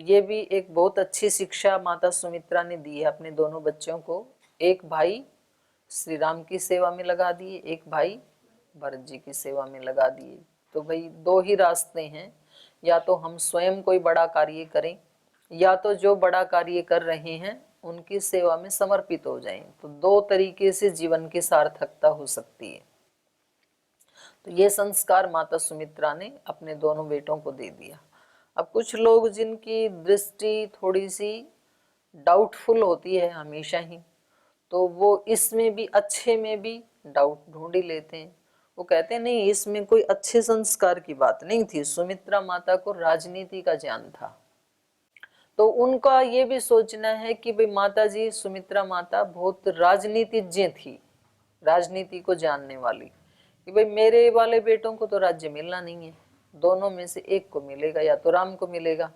तो ये भी एक बहुत अच्छी शिक्षा माता सुमित्रा ने दी है अपने दोनों बच्चों को। एक भाई श्री राम की सेवा में लगा दिए, एक भाई भरत जी की सेवा में लगा दिए। तो भाई दो ही रास्ते हैं, या तो हम स्वयं कोई बड़ा कार्य करें, या तो जो बड़ा कार्य कर रहे हैं उनकी सेवा में समर्पित हो जाएं। तो दो तरीके से जीवन की सार्थकता हो सकती है। तो ये संस्कार माता सुमित्रा ने अपने दोनों बेटों को दे दिया। अब कुछ लोग जिनकी दृष्टि थोड़ी सी डाउटफुल होती है हमेशा ही, तो वो इसमें भी, अच्छे में भी डाउट ढूंढ ही लेते हैं। वो कहते हैं नहीं, इसमें कोई अच्छे संस्कार की बात नहीं थी, सुमित्रा माता को राजनीति का ज्ञान था। तो उनका ये भी सोचना है कि भाई माता जी, सुमित्रा माता बहुत राजनीतिज्ञ थी, राजनीति को जानने वाली, कि भाई मेरे वाले बेटों को तो राज्य मिलना नहीं है, दोनों में से एक को मिलेगा, या तो राम को मिलेगा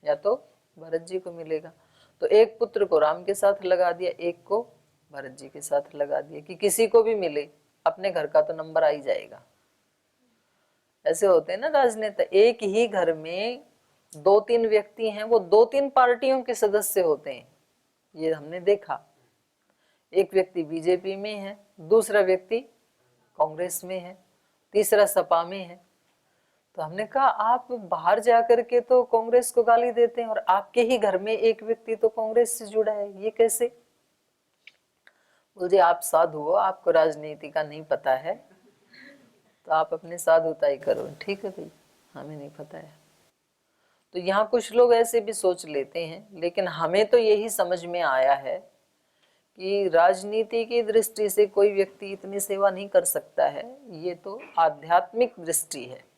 या तो भरत जी को मिलेगा। तो एक पुत्र को राम के साथ लगा दिया, एक को भरत जी के साथ लगा दिया, कि किसी को भी मिले अपने घर का तो नंबर आ ही जाएगा। ऐसे होते हैं ना राजनेता, एक ही घर में दो तीन व्यक्ति हैं, वो दो तीन पार्टियों के सदस्य होते हैं, ये हमने देखा। एक व्यक्ति बीजेपी में है, दूसरा व्यक्ति कांग्रेस में है, तीसरा सपा में है। तो हमने कहा आप बाहर जाकर के तो कांग्रेस को गाली देते हैं और आपके ही घर में एक व्यक्ति तो कांग्रेस से जुड़ा है, ये कैसे? बोले आप साधु हो, आपको राजनीति का नहीं पता है, तो आप अपने साधुता ही करो। ठीक है भाई, हमें नहीं पता है। तो यहाँ कुछ लोग ऐसे भी सोच लेते हैं, लेकिन हमें तो यही समझ में आया है कि राजनीति की दृष्टि से कोई व्यक्ति इतनी सेवा नहीं कर सकता है, ये तो आध्यात्मिक दृष्टि है।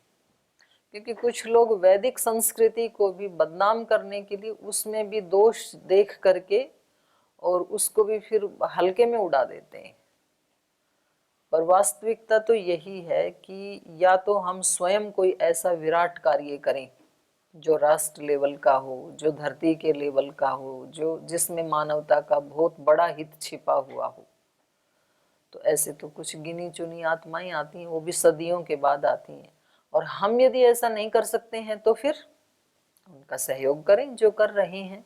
क्योंकि कुछ लोग वैदिक संस्कृति को भी बदनाम करने के लिए उसमें भी दोष देख करके और उसको भी फिर हल्के में उड़ा देते हैं। पर वास्तविकता तो यही है कि या तो हम स्वयं कोई ऐसा विराट कार्य करें जो राष्ट्र लेवल का हो, जो धरती के लेवल का हो, जो जिसमें मानवता का बहुत बड़ा हित छिपा हुआ हो। तो ऐसे तो कुछ गिनी चुनी आत्माएं आती हैं, वो भी सदियों के बाद आती हैं। और हम यदि ऐसा नहीं कर सकते हैं तो फिर उनका सहयोग करें जो कर रहे हैं।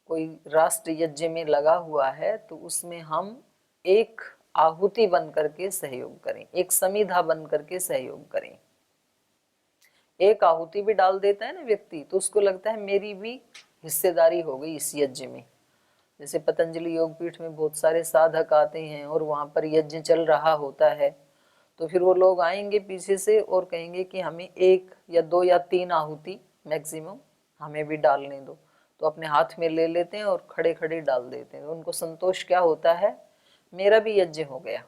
कोई राष्ट्र यज्ञ में लगा हुआ है तो उसमें हम एक आहुति बन करके सहयोग करें, एक समिधा बन करके सहयोग करें। एक आहुति भी डाल देता है ना व्यक्ति, तो उसको लगता है मेरी भी हिस्सेदारी हो गई इस यज्ञ में। जैसे पतंजलि योगपीठ में बहुत सारे साधक आते हैं और वहां पर यज्ञ चल रहा होता है, तो फिर वो लोग आएंगे पीछे से और कहेंगे कि हमें एक या दो या तीन आहुति मैक्सिमम हमें भी डालने दो। तो अपने हाथ में ले लेते हैं और खड़े खड़े डाल देते हैं। उनको संतोष क्या होता है, मेरा भी यज्ञ हो गया।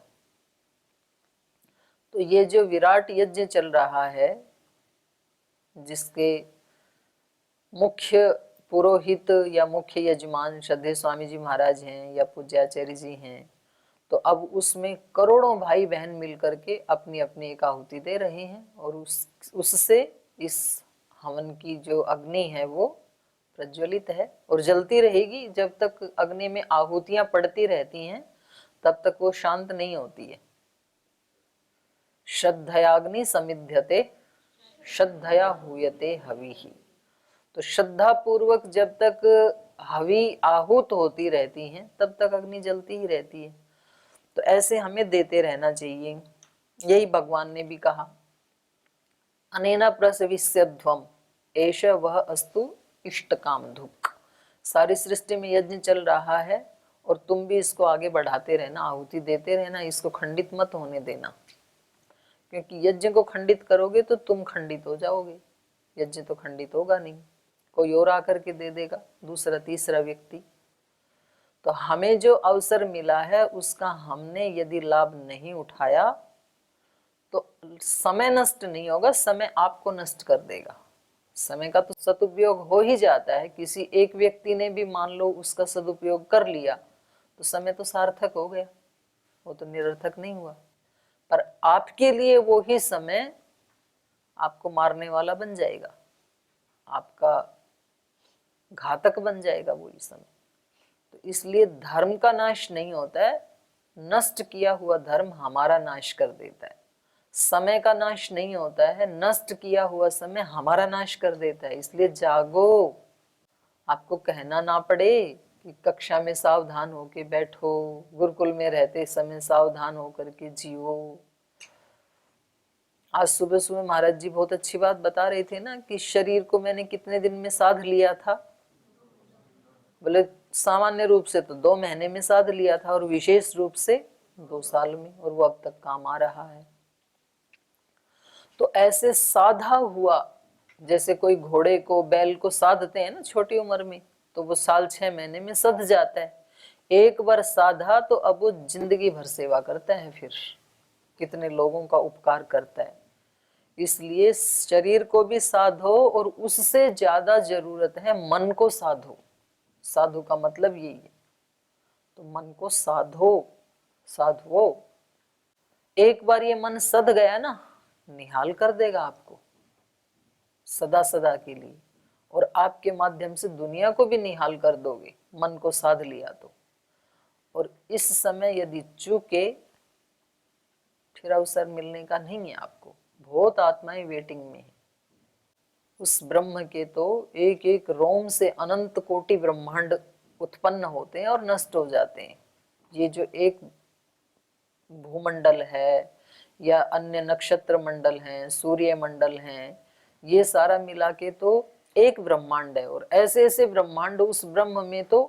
तो ये जो विराट यज्ञ चल रहा है, जिसके मुख्य पुरोहित या मुख्य यजमान श्रद्धेय स्वामी जी महाराज हैं या पूज्याचार्य जी हैं, तो अब उसमें करोड़ों भाई बहन मिलकर के अपनी अपनी एक आहुति दे रहे हैं और उससे इस हवन की जो अग्नि है वो प्रज्वलित है और जलती रहेगी। जब तक अग्नि में आहुतियां पड़ती रहती हैं तब तक वो शांत नहीं होती है। श्रद्धयाग्नि समिध्यते श्रद्धया हूयते हविः। तो श्रद्धा पूर्वक जब तक हवि आहूत होती रहती हैं तब तक अग्नि जलती ही रहती है। तो ऐसे हमें देते रहना चाहिए। यही भगवान ने भी कहा, अनेना प्रसविष्यध्वम एष वह अस्तु इष्ट काम धुक्। सारी सृष्टि में यज्ञ चल रहा है और तुम भी इसको आगे बढ़ाते रहना, आहुति देते रहना, इसको खंडित मत होने देना। क्योंकि यज्ञ को खंडित करोगे तो तुम खंडित हो जाओगे, यज्ञ तो खंडित होगा नहीं, कोई और आकर के दे देगा, दूसरा तीसरा व्यक्ति। तो हमें जो अवसर मिला है उसका हमने यदि लाभ नहीं उठाया तो समय नष्ट नहीं होगा, समय आपको नष्ट कर देगा। समय का तो सदुपयोग हो ही जाता है, किसी एक व्यक्ति ने भी मान लो उसका सदुपयोग कर लिया तो समय तो सार्थक हो गया, वो तो निरर्थक नहीं हुआ। पर आपके लिए वो ही समय आपको मारने वाला बन जाएगा, आपका घातक बन जाएगा वो ही समय। तो इसलिए धर्म का नाश नहीं होता है, नष्ट किया हुआ धर्म हमारा नाश कर देता है। समय का नाश नहीं होता है, नष्ट किया हुआ समय हमारा नाश कर देता है। इसलिए जागो, आपको कहना ना पड़े कि कक्षा में सावधान होके बैठो, गुरुकुल में रहते समय सावधान होकर के जियो। आज सुबह सुबह महाराज जी बहुत अच्छी बात बता रहे थे ना कि शरीर को मैंने कितने दिन में साध लिया था। बोले सामान्य रूप से तो 2 महीने में साध लिया था और विशेष रूप से 2 साल में, और वो अब तक काम आ रहा है। तो ऐसे साधा हुआ, जैसे कोई घोड़े को बैल को साधते हैं ना छोटी उम्र में, तो वो साल 6 महीने में सध जाता है। एक बार साधा तो अब वो जिंदगी भर सेवा करता है, फिर कितने लोगों का उपकार करता है। इसलिए शरीर को भी साधो और उससे ज्यादा जरूरत है मन को साधो। साधु का मतलब यही है, तो मन को साधो, साधो। एक बार ये मन सध गया ना, निहाल कर देगा आपको सदा सदा के लिए, और आपके माध्यम से दुनिया को भी निहाल कर दोगे, मन को साध लिया तो। और इस समय यदि चूके, फिर अवसर मिलने का नहीं है आपको। बहुत आत्माएं वेटिंग में है। उस ब्रह्म के तो एक एक रोम से अनंत कोटि ब्रह्मांड उत्पन्न होते हैं और नष्ट हो जाते हैं। ये जो एक भूमंडल है या अन्य नक्षत्र मंडल हैं, सूर्य मंडल हैं, ये सारा मिला के तो एक ब्रह्मांड है। और ऐसे ऐसे ब्रह्मांड, उस ब्रह्म में तो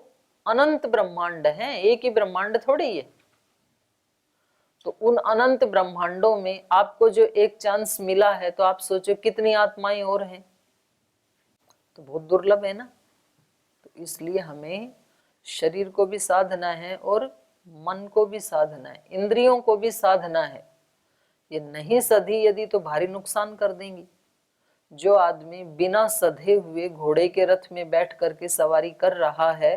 अनंत ब्रह्मांड हैं, एक ही ब्रह्मांड थोड़ी है। तो उन अनंत ब्रह्मांडों में आपको जो एक चांस मिला है, तो आप सोचो कितनी आत्माएं और हैं, तो बहुत दुर्लभ है ना। तो इसलिए हमें शरीर को भी साधना है और मन को भी साधना है, इंद्रियों को भी साधना है। ये नहीं सधी यदि तो भारी नुकसान कर देंगी। जो आदमी बिना सधे हुए घोड़े के रथ में बैठ करके सवारी कर रहा है,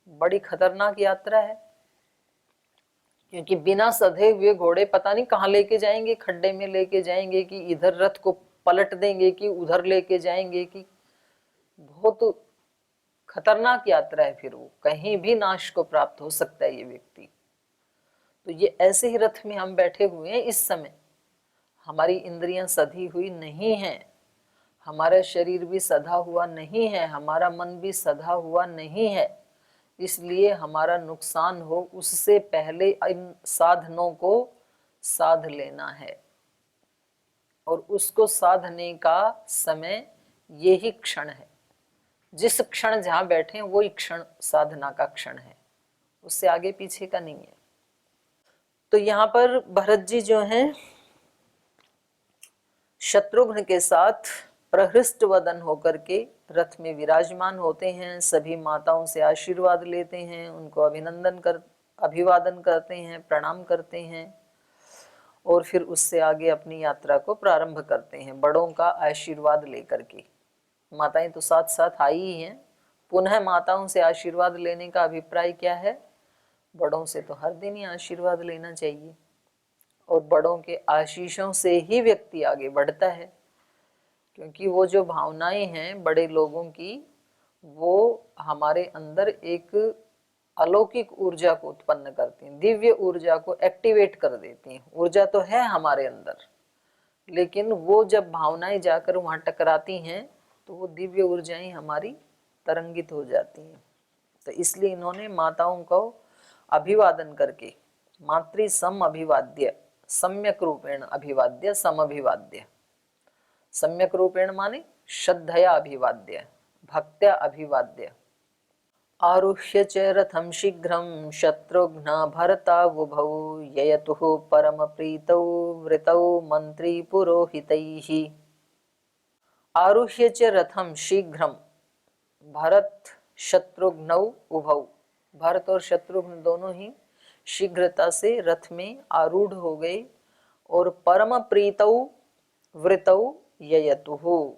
बड़ी खतरनाक यात्रा है। क्योंकि बिना सधे हुए घोड़े पता नहीं कहाँ लेके जाएंगे, खड्डे में लेके जाएंगे कि इधर रथ को पलट देंगे कि उधर लेके जाएंगे, कि बहुत खतरनाक यात्रा है। फिर वो कहीं भी नाश को प्राप्त हो सकता है ये व्यक्ति। तो ये ऐसे ही रथ में हम बैठे हुए हैं इस समय। हमारी इंद्रियां सधी हुई नहीं है, हमारा शरीर भी सधा हुआ नहीं है, हमारा मन भी सधा हुआ नहीं है। इसलिए हमारा नुकसान हो उससे पहले इन साधनों को साध लेना है। और उसको साधने का समय यही क्षण है। जिस क्षण जहां बैठे हैं वही क्षण साधना का क्षण है, उससे आगे पीछे का नहीं है। तो यहाँ पर भरत जी जो हैं शत्रुघ्न के साथ प्रहृष्ट वदन होकर के रथ में विराजमान होते हैं। सभी माताओं से आशीर्वाद लेते हैं, उनको अभिवादन करते हैं, प्रणाम करते हैं, और फिर उससे आगे अपनी यात्रा को प्रारंभ करते हैं बड़ों का आशीर्वाद लेकर के। माताएं तो साथ साथ आई ही हैं। पुनः माताओं से आशीर्वाद लेने का अभिप्राय क्या है? बड़ों से तो हर दिन ही आशीर्वाद लेना चाहिए, और बड़ों के आशीषों से ही व्यक्ति आगे बढ़ता है। क्योंकि वो जो भावनाएं हैं बड़े लोगों की, वो हमारे अंदर एक अलौकिक ऊर्जा को उत्पन्न करती हैं, दिव्य ऊर्जा को एक्टिवेट कर देती हैं। ऊर्जा तो है हमारे अंदर, लेकिन वो जब भावनाएं जाकर वहां टकराती हैं तो वो दिव्य ऊर्जाएं हमारी तरंगित हो जाती हैं। तो इसलिए इन्होंने माताओं को अभिवादन करके, मातृ सम अभिवाद्य, सम्यक रूपेण अभिवाद्य, समभिवाद्य। सम्यक रूपेण माने श्रद्धया अभिवाद्य, भक्त्या अभिवाद्य। आरुह्य च रथं शीघ्रं शत्रुघ्न भरतावुभौ ययतुः परमप्रीतौ वृतौ मंत्री पुरोहितैः। आरुह्य च रथं शीघ्रं, भरत शत्रुघ्नौ उभौ, भरत और शत्रुघ्न दोनों ही शीघ्रता से रथ में आरूढ़ हो गए, और परम प्रीतौ वृतौ ययतुहु,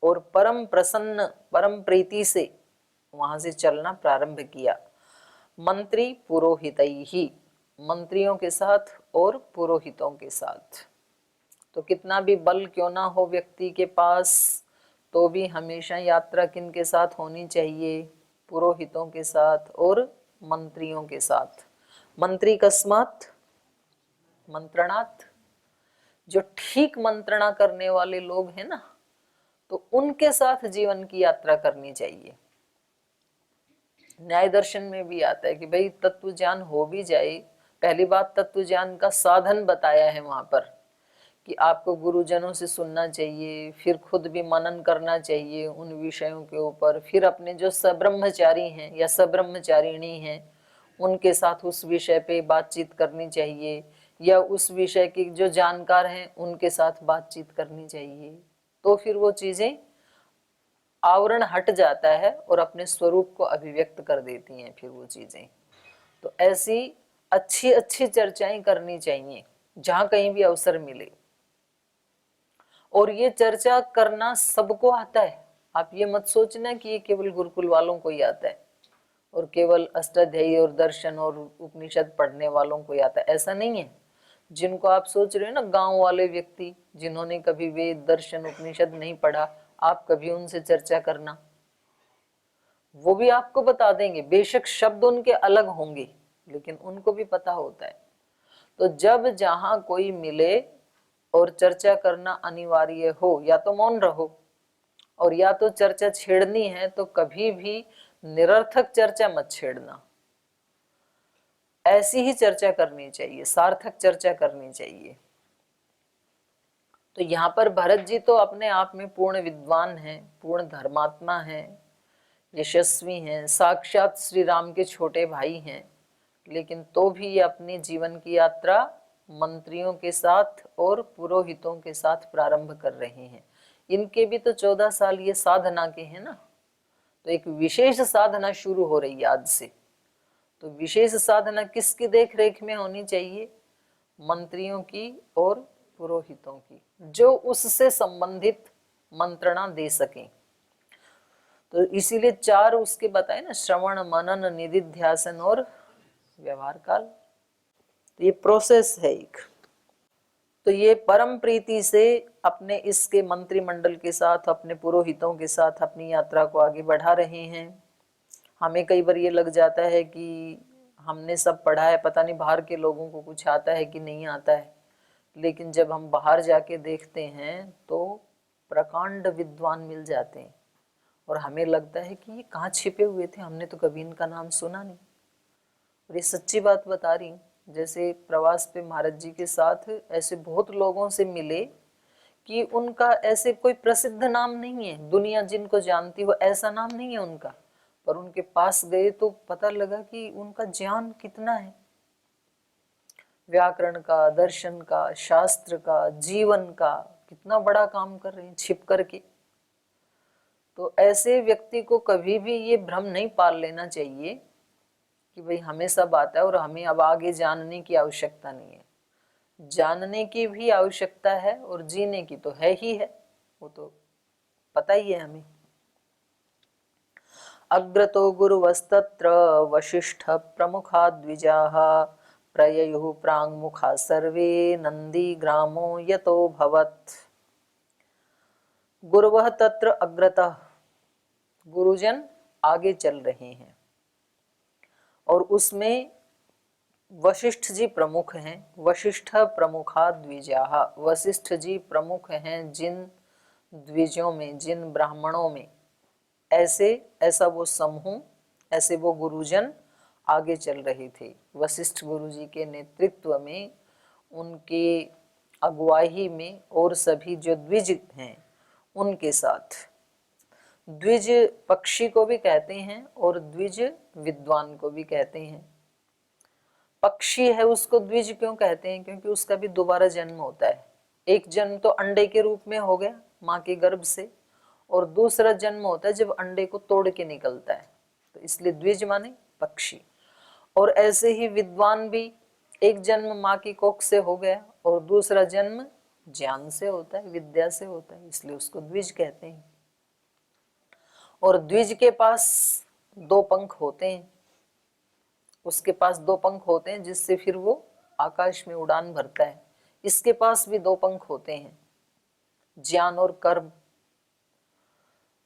और परम प्रसन्न परम प्रीति से वहां से चलना प्रारंभ किया। मंत्री पुरोहितैहि, मंत्रियों के साथ और पुरोहितों के साथ। तो कितना भी बल क्यों ना हो व्यक्ति के पास, तो भी हमेशा यात्रा किन के साथ होनी चाहिए? पुरोहितों के साथ और मंत्रियों के साथ। मंत्री कस्मात्? मंत्रणार्थ, जो ठीक मंत्रणा करने वाले लोग हैं ना, तो उनके साथ जीवन की यात्रा करनी चाहिए। न्याय दर्शन में भी आता है कि भाई तत्व ज्ञान हो भी जाए, पहली बात तत्व ज्ञान का साधन बताया है वहां पर कि आपको गुरुजनों से सुनना चाहिए, फिर खुद भी मनन करना चाहिए उन विषयों के ऊपर, फिर अपने जो सब्रह्मचारी हैं या सब्रह्मचारिणी हैं उनके साथ उस विषय पे बातचीत करनी चाहिए, या उस विषय की जो जानकार हैं उनके साथ बातचीत करनी चाहिए। तो फिर वो चीजें आवरण हट जाता है और अपने स्वरूप को अभिव्यक्त कर देती हैं फिर वो चीजें। तो ऐसी अच्छी अच्छी चर्चाएं करनी चाहिए जहां कहीं भी अवसर मिले। और ये चर्चा करना सबको आता है। आप ये मत सोचना कि ये केवल गुरुकुल वालों को ही आता है और केवल अष्टाध्यायी और दर्शन और उपनिषद पढ़ने वालों को ही आता है, ऐसा नहीं है। जिनको आप सोच रहे हो ना, गांव वाले व्यक्ति जिन्होंने कभी वेद दर्शन उपनिषद नहीं पढ़ा, आप कभी उनसे चर्चा करना, वो भी आपको बता देंगे। बेशक शब्द उनके अलग होंगे लेकिन उनको भी पता होता है। तो जब जहां कोई मिले और चर्चा करना अनिवार्य हो, या तो मौन रहो, और या तो चर्चा छेड़नी है तो कभी भी निरर्थक चर्चा मत छेड़ना। ऐसी ही चर्चा करनी चाहिए, सार्थक चर्चा करनी चाहिए। तो यहाँ पर भरत जी तो अपने आप में पूर्ण विद्वान हैं, पूर्ण धर्मात्मा हैं, यशस्वी हैं, साक्षात श्री राम के छोटे भाई हैं, लेकिन तो भी ये अपनी जीवन की यात्रा मंत्रियों के साथ और पुरोहितों के साथ प्रारंभ कर रहे हैं। इनके भी तो 14 साल ये साधना के हैं ना, तो एक विशेष साधना शुरू हो रही है आज से। तो विशेष साधना किसकी देख रेख में होनी चाहिए? मंत्रियों की और पुरोहितों की, जो उससे संबंधित मंत्रणा दे सकें। तो इसीलिए 4 उसके बताए ना, श्रवण मनन निधिध्यासन और व्यवहार काल। तो ये प्रोसेस है एक। तो ये परम प्रीति से अपने इसके मंत्रिमंडल के साथ, अपने पुरोहितों के साथ अपनी यात्रा को आगे बढ़ा रहे हैं। हमें कई बार ये लग जाता है कि हमने सब पढ़ा है, पता नहीं बाहर के लोगों को कुछ आता है कि नहीं आता है। लेकिन जब हम बाहर जाके देखते हैं तो प्रकांड विद्वान मिल जाते हैं और हमें लगता है कि ये कहाँ छिपे हुए थे, हमने तो कभी इनका नाम सुना नहीं। और ये सच्ची बात बता रही हूँ। जैसे प्रवास पे महाराज जी के साथ ऐसे बहुत लोगों से मिले कि उनका ऐसे कोई प्रसिद्ध नाम नहीं है, दुनिया जिनको जानती हो ऐसा नाम नहीं है उनका, पर उनके पास गए तो पता लगा कि उनका ज्ञान कितना है, व्याकरण का, दर्शन का, शास्त्र का, जीवन का, कितना बड़ा काम कर रहे हैं छिप करके। तो ऐसे व्यक्ति को कभी भी ये भ्रम नहीं पाल लेना चाहिए कि भाई हमें सब आता है और हमें अब आगे जानने की आवश्यकता नहीं है। जानने की भी आवश्यकता है और जीने की तो है ही है, वो तो पता ही है हमें। अग्रतो गुरुवस्तत्र वशिष्ठ प्रमुखा द्विजाः प्रययुः प्राङ्मुखा सर्वे नंदी ग्रामो यतो भवत्। गुरुवः तत्र अग्रतः, गुरुजन आगे चल रहे हैं और उसमें वशिष्ठ जी प्रमुख हैं। वशिष्ठ प्रमुखा द्विजाः, वशिष्ठ जी प्रमुख हैं जिन द्विजों में, जिन ब्राह्मणों में। ऐसा वो समूह, ऐसे वो गुरुजन आगे चल रहे थे वशिष्ठ गुरु जी के नेतृत्व में, उनके अगुवाई में, और सभी जो द्विज हैं उनके साथ। द्विज पक्षी को भी कहते हैं और द्विज विद्वान को भी कहते हैं। पक्षी है उसको द्विज क्यों कहते हैं? क्योंकि उसका भी दोबारा जन्म होता है। एक जन्म तो अंडे के रूप में हो गया माँ के गर्भ से, और दूसरा जन्म होता है जब अंडे को तोड़ के निकलता है, तो इसलिए द्विज माने पक्षी। और ऐसे ही विद्वान भी, एक जन्म माँ की कोख से हो गया और दूसरा जन्म ज्ञान से होता है, विद्या से होता है, इसलिए उसको द्विज कहते हैं। और द्विज के पास 2 पंख होते हैं, उसके पास 2 पंख होते हैं जिससे फिर वो आकाश में उड़ान भरता है। इसके पास भी 2 पंख होते हैं, ज्ञान और कर्म।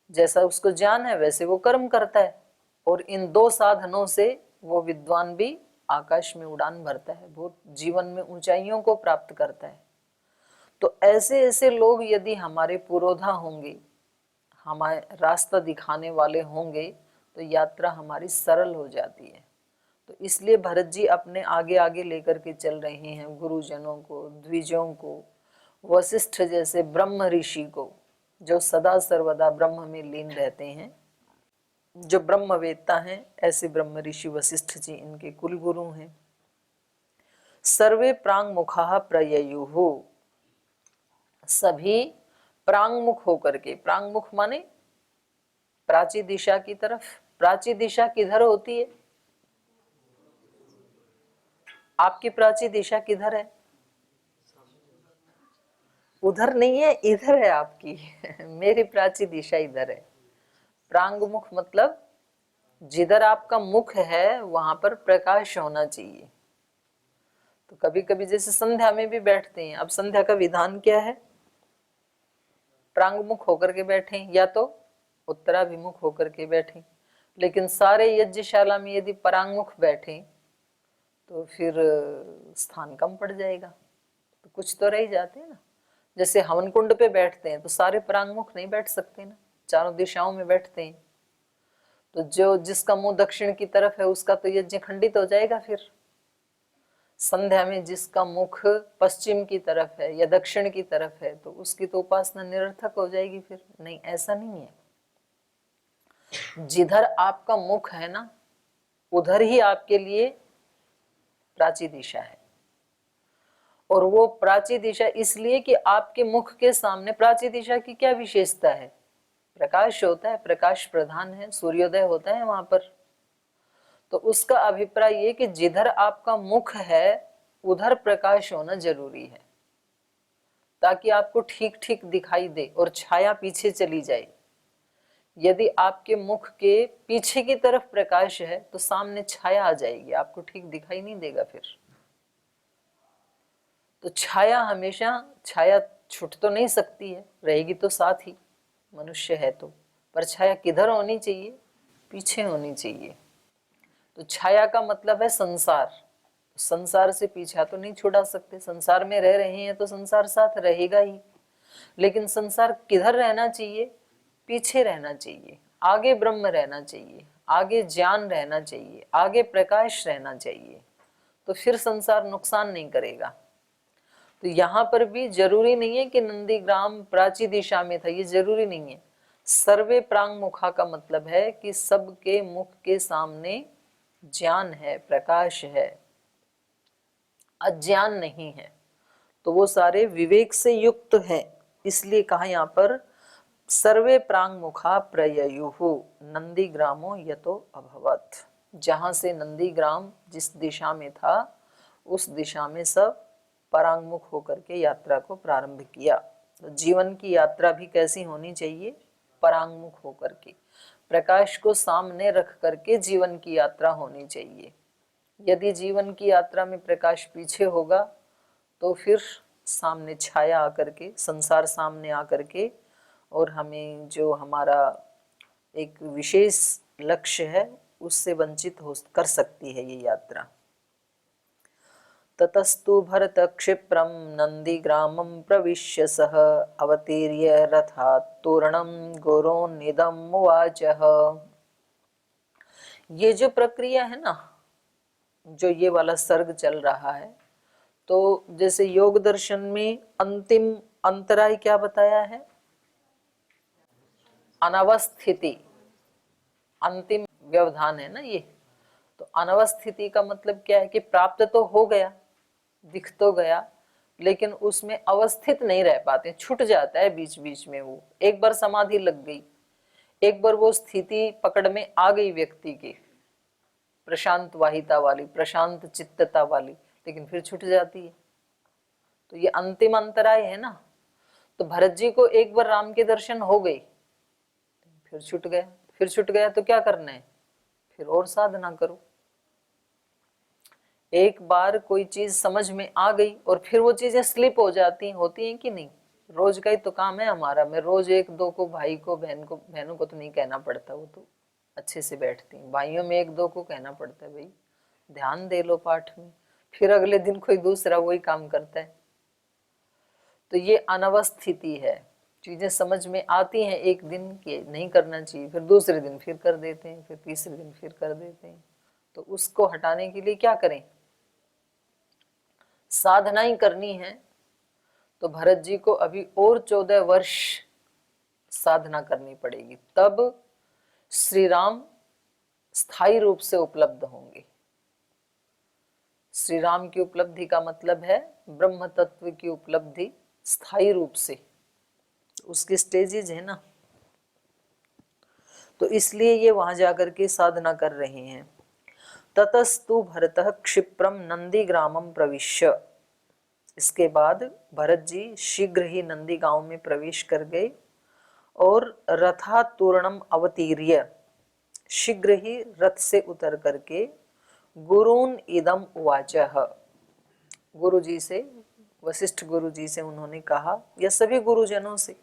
जैसा उसको ज्ञान है वैसे वो कर्म करता है, और इन 2 साधनों से वो विद्वान भी आकाश में उड़ान भरता है, बहुत जीवन में ऊंचाइयों को प्राप्त करता है। तो ऐसे ऐसे लोग यदि हमारे पुरोधा होंगे, हमारे रास्ता दिखाने वाले होंगे, तो यात्रा हमारी सरल हो जाती है। तो इसलिए भरत जी अपने आगे आगे लेकर के चल रहे हैं गुरुजनों को, द्विजों को, वशिष्ठ जैसे ब्रह्म ऋषि को, जो सदा सर्वदा ब्रह्म में लीन रहते हैं, जो ब्रह्मवेत्ता हैं। ऐसे ब्रह्म ऋषि वशिष्ठ जी इनके कुल गुरु हैं। सर्वे प्रांग मुखा प्रययुहु, सभी प्रांगमुख होकर के, प्रांगमुख माने प्राची दिशा की तरफ। प्राची दिशा किधर होती है? आपकी प्राची दिशा किधर है? उधर नहीं है, इधर है आपकी। मेरी प्राची दिशा इधर है। प्रांगमुख मतलब जिधर आपका मुख है वहां पर प्रकाश होना चाहिए। तो कभी कभी जैसे संध्या में भी बैठते हैं, अब संध्या का विधान क्या है? प्रांगमुख होकर के बैठे या तो उत्तराभिमुख होकर के बैठे। लेकिन सारे यज्ञशाला में यदि परांगमुख बैठे तो फिर स्थान कम पड़ जाएगा, तो कुछ तो रह ही जाते हैं ना। जैसे हवन कुंड पे बैठते हैं तो सारे परांगमुख नहीं बैठ सकते ना, चारों दिशाओं में बैठते हैं। तो जो जिसका मुंह दक्षिण की तरफ है उसका तो यज्ञ खंडित हो जाएगा। फिर संध्या में जिसका मुख पश्चिम की तरफ है या दक्षिण की तरफ है तो उसकी तो उपासना निरर्थक हो जाएगी। फिर नहीं, ऐसा नहीं है। जिधर आपका मुख है ना, उधर ही आपके लिए प्राची दिशा है। और वो प्राची दिशा इसलिए कि आपके मुख के सामने, प्राची दिशा की क्या विशेषता है? प्रकाश होता है, प्रकाश प्रधान है, सूर्योदय होता है वहां पर। तो उसका अभिप्राय ये कि जिधर आपका मुख है उधर प्रकाश होना जरूरी है, ताकि आपको ठीक ठीक दिखाई दे और छाया पीछे चली जाए। यदि आपके मुख के पीछे की तरफ प्रकाश है तो सामने छाया आ जाएगी, आपको ठीक दिखाई नहीं देगा। फिर तो छाया हमेशा, छाया छूट तो नहीं सकती है, रहेगी तो साथ ही, मनुष्य है तो। पर छाया किधर होनी चाहिए? पीछे होनी चाहिए। तो छाया का मतलब है संसार। संसार से पीछा तो नहीं छुड़ा सकते, संसार में रह रहे हैं तो संसार साथ रहेगा ही। लेकिन संसार किधर रहना चाहिए? पीछे रहना चाहिए। आगे ब्रह्म रहना चाहिए, आगे ज्ञान रहना चाहिए, आगे प्रकाश रहना चाहिए। तो फिर संसार नुकसान नहीं करेगा। तो यहाँ पर भी जरूरी नहीं है कि नंदीग्राम प्राची दिशा में था, ये जरूरी नहीं है। सर्वे प्रांग मुखा का मतलब है कि सबके मुख के सामने ज्ञान है, प्रकाश है, अज्ञान नहीं है। तो वो सारे विवेक से युक्त हैं। इसलिए कहा यहाँ पर सर्वे प्रांग मुखा प्रययुहु नंदीग्रामो यतो अभवत। जहां से नंदीग्राम जिस दिशा में था उस दिशा में सब परांगमुख होकर के यात्रा को प्रारंभ किया। तो जीवन की यात्रा भी कैसी होनी चाहिए? परांगमुख होकर के, प्रकाश को सामने रख करके जीवन की यात्रा होनी चाहिए। यदि जीवन की यात्रा में प्रकाश पीछे होगा तो फिर सामने छाया आकर के, संसार सामने आकर के, और हमें जो हमारा एक विशेष लक्ष्य है उससे वंचित हो कर सकती है ये यात्रा। ततस्तु भरत क्षिप्रम नंदीग्रामं प्रविश्य सह अवतीर्य रथात् तोरणं गोरोन्निदम् उवाचः। ये जो प्रक्रिया है ना, जो ये वाला सर्ग चल रहा है, तो जैसे योग दर्शन में अंतिम अंतराय क्या बताया है? अनवस्थिति, अंतिम व्यवधान है ना ये। तो अनवस्थिति का मतलब क्या है कि प्राप्त तो हो गया, दिख तो गया, लेकिन उसमें अवस्थित नहीं रह पाते, छूट जाता है बीच बीच में। वो एक बार समाधि लग गई, एक बार वो स्थिति पकड़ में आ गई व्यक्ति की, प्रशांत वाहिता वाली, प्रशांत चित्तता वाली, लेकिन फिर छूट जाती है। तो ये अंतिम अंतराय है ना। तो भरत जी को एक बार राम के दर्शन हो गई, फिर छूट गया, फिर छूट गया तो क्या करना है? फिर और साधना करो। एक बार कोई चीज समझ में आ गई और फिर वो चीजें स्लिप हो जाती होती हैं कि नहीं। रोज का ही तो काम है हमारा। मैं रोज एक दो को, भाई को, बहनों को तो नहीं कहना पड़ता, वो तो अच्छे से बैठती हैं। भाइयों में एक दो को कहना पड़ता है, भाई ध्यान दे लो पाठ में, फिर अगले दिन कोई दूसरा वही काम करता है। तो ये अनवस्थिति है। चीजें समझ में आती हैं एक दिन कि नहीं करना चाहिए, फिर दूसरे दिन फिर कर देते हैं, फिर तीसरे दिन फिर कर देते हैं। तो उसको हटाने के लिए क्या करें? साधना ही करनी है। तो भरत जी को अभी और 14 वर्ष साधना करनी पड़ेगी, तब श्री राम स्थायी रूप से उपलब्ध होंगे। श्री राम की उपलब्धि का मतलब है ब्रह्म तत्व की उपलब्धि स्थायी रूप से। उसकी स्टेजेज है ना, तो इसलिए ये वहां जाकर के साधना कर रहे हैं। ततस्तु भरतः क्षिप्रम नंदी ग्रामम प्रविश्य। इसके बाद भरत जी शीघ्र ही नंदी गांव में प्रवेश कर गए और रथातूर्णम अवतीर्य, शीघ्र ही रथ से उतर करके गुरून् इदम उवाचः, गुरु जी से, वशिष्ठ गुरु जी से उन्होंने कहा, या सभी गुरुजनों से,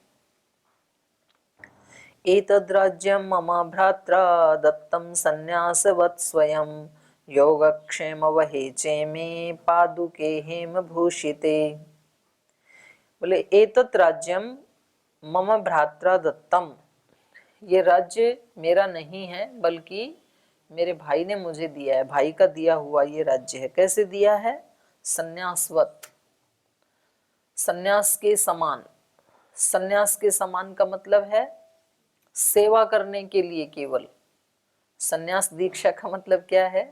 एतद् राज्यं मम भ्रात्रा दत्तं संन्यासवत् स्वयं योगक्षेम वहे चेमे पादुके हेम भूषिते। बोले एतत् राज्यम मम भ्रात्रा दत्तम, ये राज्य मेरा नहीं है बल्कि मेरे भाई ने मुझे दिया है, भाई का दिया हुआ ये राज्य है। कैसे दिया है? संन्यासवत, संन्यास के समान। संन्यास के समान का मतलब है सेवा करने के लिए केवल। संन्यास दीक्षा का मतलब क्या है?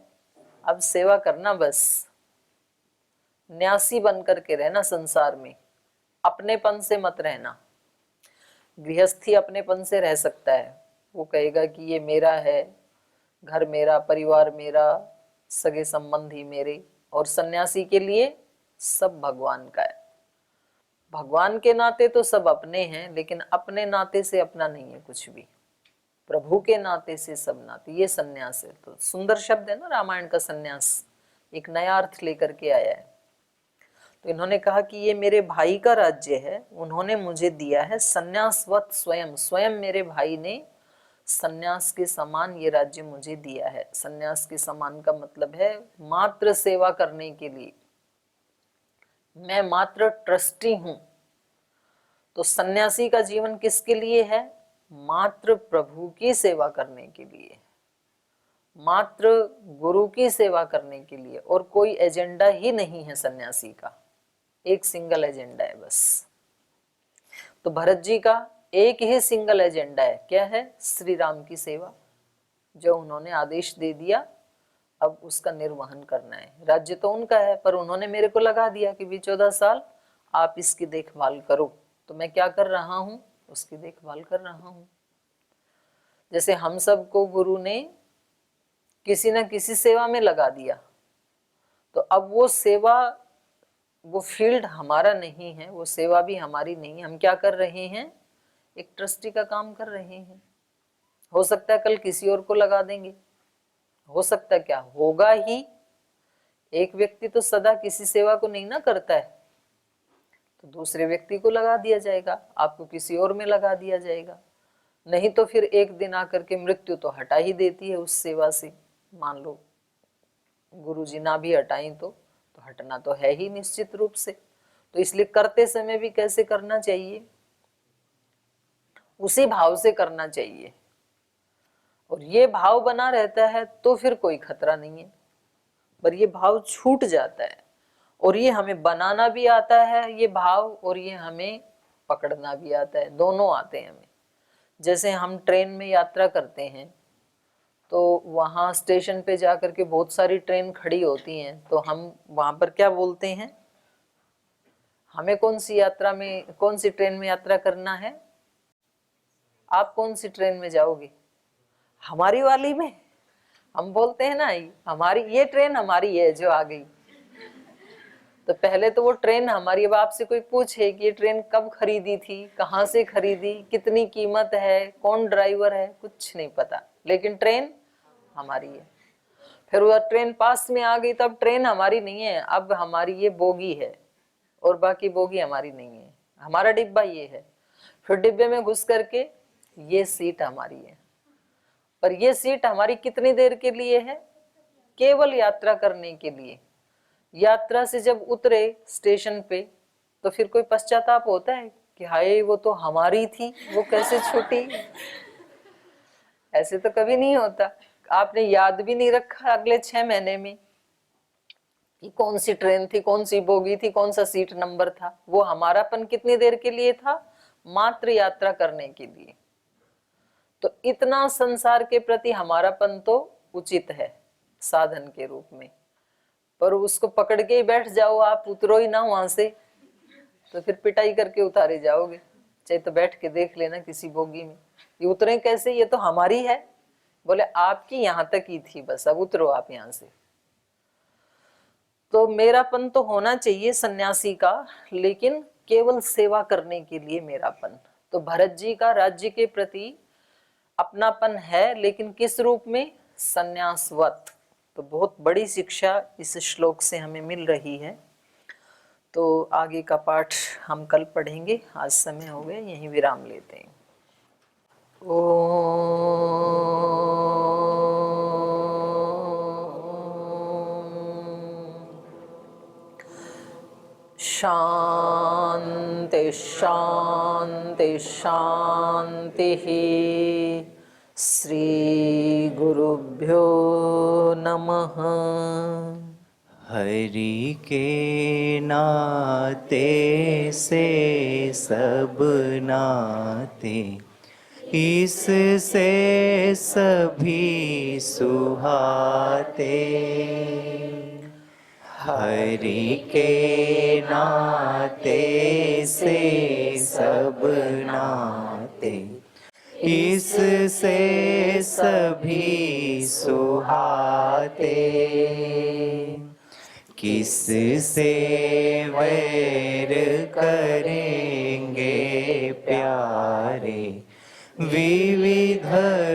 अब सेवा करना, बस न्यासी बन करके रहना संसार में, अपनेपन से मत रहना। गृहस्थी अपनेपन से रह सकता है, वो कहेगा कि ये मेरा है, घर मेरा, परिवार मेरा, सगे संबंधी मेरे। और सन्यासी के लिए सब भगवान का है। भगवान के नाते तो सब अपने हैं, लेकिन अपने नाते से अपना नहीं है कुछ भी। प्रभु के नाते से सब नाते, ये सन्यास है। तो सुंदर शब्द है ना रामायण का सन्यास, एक नया अर्थ लेकर के आया है। तो इन्होंने कहा कि ये मेरे भाई का राज्य है, उन्होंने मुझे दिया है सन्यासवत स्वयं, स्वयं मेरे भाई ने सन्यास के समान ये राज्य मुझे दिया है। सन्यास के समान का मतलब है मात्र सेवा करने के लिए, मैं मात्र ट्रस्टी हूं। तो सन्यासी का जीवन किसके लिए है? मात्र प्रभु की सेवा करने के लिए, मात्र गुरु की सेवा करने के लिए। और कोई एजेंडा ही नहीं है सन्यासी का, एक सिंगल एजेंडा है बस। तो भरत जी का एक ही सिंगल एजेंडा है, क्या है? श्री राम की सेवा। जो उन्होंने आदेश दे दिया, अब उसका निर्वहन करना है। राज्य तो उनका है, पर उन्होंने मेरे को लगा दिया कि भी 14 साल आप इसकी देखभाल करो। तो मैं क्या कर रहा हूं? उसकी देखभाल कर रहा हूं। जैसे हम सबको गुरु ने किसी न किसी सेवा में लगा दिया, तो अब वो सेवा, वो फील्ड हमारा नहीं है, वो सेवा भी हमारी नहीं है। हम क्या कर रहे हैं? एक ट्रस्टी का काम कर रहे हैं। हो सकता है कल किसी और को लगा देंगे, हो सकता है क्या होगा ही। एक व्यक्ति तो सदा किसी सेवा को नहीं ना करता है, तो दूसरे व्यक्ति को लगा दिया जाएगा, आपको किसी और में लगा दिया जाएगा। नहीं तो फिर एक दिन आकर के मृत्यु तो हटा ही देती है उस सेवा से। मान लो गुरु जी ना भी हटाई तो हटना तो है ही निश्चित रूप से। तो इसलिए करते समय भी कैसे करना चाहिए? उसी भाव से करना चाहिए। और ये भाव बना रहता है तो फिर कोई खतरा नहीं है। पर ये भाव छूट जाता है, और ये हमें बनाना भी आता है ये भाव, और ये हमें पकड़ना भी आता है, दोनों आते हैं हमें। जैसे हम ट्रेन में यात्रा करते हैं, तो वहाँ स्टेशन पे जाकर के बहुत सारी ट्रेन खड़ी होती हैं, तो हम वहाँ पर क्या बोलते हैं? हमें कौन सी यात्रा में, कौन सी ट्रेन में यात्रा करना है? आप कौन सी ट्रेन में जाओगे? हमारी वाली में। हम बोलते हैं ना हमारी ये ट्रेन हमारी है जो आ गई। तो पहले तो वो ट्रेन हमारी। अब आपसे कोई पूछे कि ये ट्रेन कब खरीदी थी, कहाँ से खरीदी, कितनी कीमत है, कौन ड्राइवर है, कुछ नहीं पता, लेकिन ट्रेन हमारी है। फिर वो ट्रेन पास में आ गई, तब ट्रेन हमारी नहीं है, अब हमारी ये बोगी है और बाकी बोगी हमारी नहीं है, हमारा डिब्बा ये है। फिर डिब्बे में घुस करके ये सीट हमारी है। पर ये सीट हमारी कितनी देर के लिए है? केवल यात्रा करने के लिए। यात्रा से जब उतरे स्टेशन पे तो फिर कोई पश्चाताप होता है कि हाय वो तो हमारी थी, वो कैसे छूटी? ऐसे तो कभी नहीं होता। आपने याद भी नहीं रखा अगले 6 महीने में कि कौन सी ट्रेन थी, कौन सी बोगी थी, कौन सा सीट नंबर था। वो हमारापन कितनी देर के लिए था? मात्र यात्रा करने के लिए। तो इतना संसार के प्रति हमारापन तो उचित है साधन के रूप में, पर उसको पकड़ के ही बैठ जाओ आप, उतरो ही ना वहां से, तो फिर पिटाई करके उतारे जाओगे। चाहे तो बैठ के देख लेना किसी बोगी में, ये उतरे कैसे, ये तो हमारी है। बोले आपकी यहां तक ही थी, बस अब उतरो आप यहां से। तो मेरापन तो होना चाहिए सन्यासी का, लेकिन केवल सेवा करने के लिए मेरापन। तो भरत जी का राज्य के प्रति अपनापन है, लेकिन किस रूप में? सन्यासवत। तो बहुत बड़ी शिक्षा इस श्लोक से हमें मिल रही है। तो आगे का पाठ हम कल पढ़ेंगे, आज समय हो गया, यहीं विराम लेते हैं। शांति शांति शांति। श्री गुरुभ्यो नमः। हरि के नाते से सब नाते, इससे सभी सुहाते। हरि के नाते से सब नाते, इससे सभी सुहाते। किससे वैर करेंगे प्यारे, विविध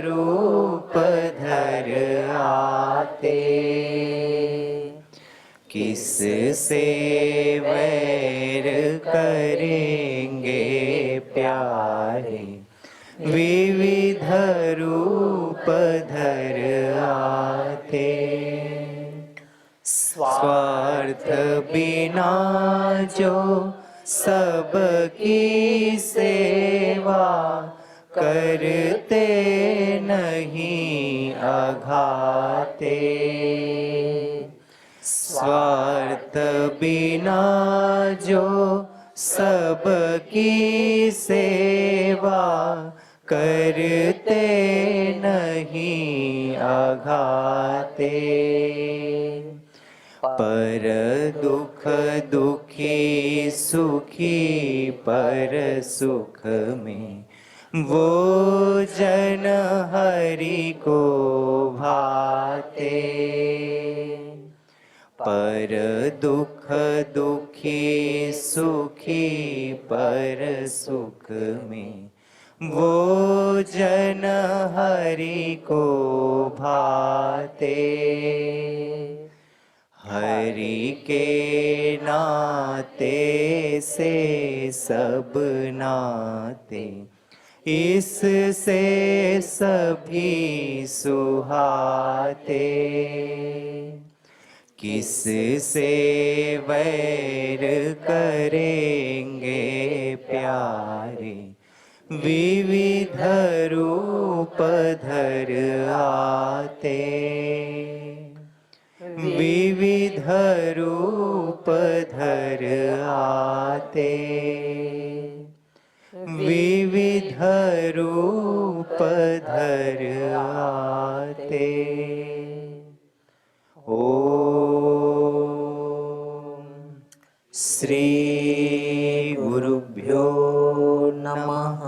रूप धर आते। किससे वैर करेंगे प्यारे, विविध रूप धर आते। स्वार्थ बिना जो सबकी सेवा, करते नहीं अघाते। स्वार्थ बिना जो सबकी सेवा, करते नहीं अघाते। पर दुख दुखी सुखी पर सुख में, वो जन हरि को भाते। पर दुख दुखी सुखी पर सुख में, वो जन हरि को भाते। हरि के नाते से सब नाते, इससे सभी सुहाते। किससे वैर करेंगे प्यारे, विविध रूप धर आते। विविध रूप धर आते। विविध रूप धर आते। ओम श्री गुरुभ्यो नमः।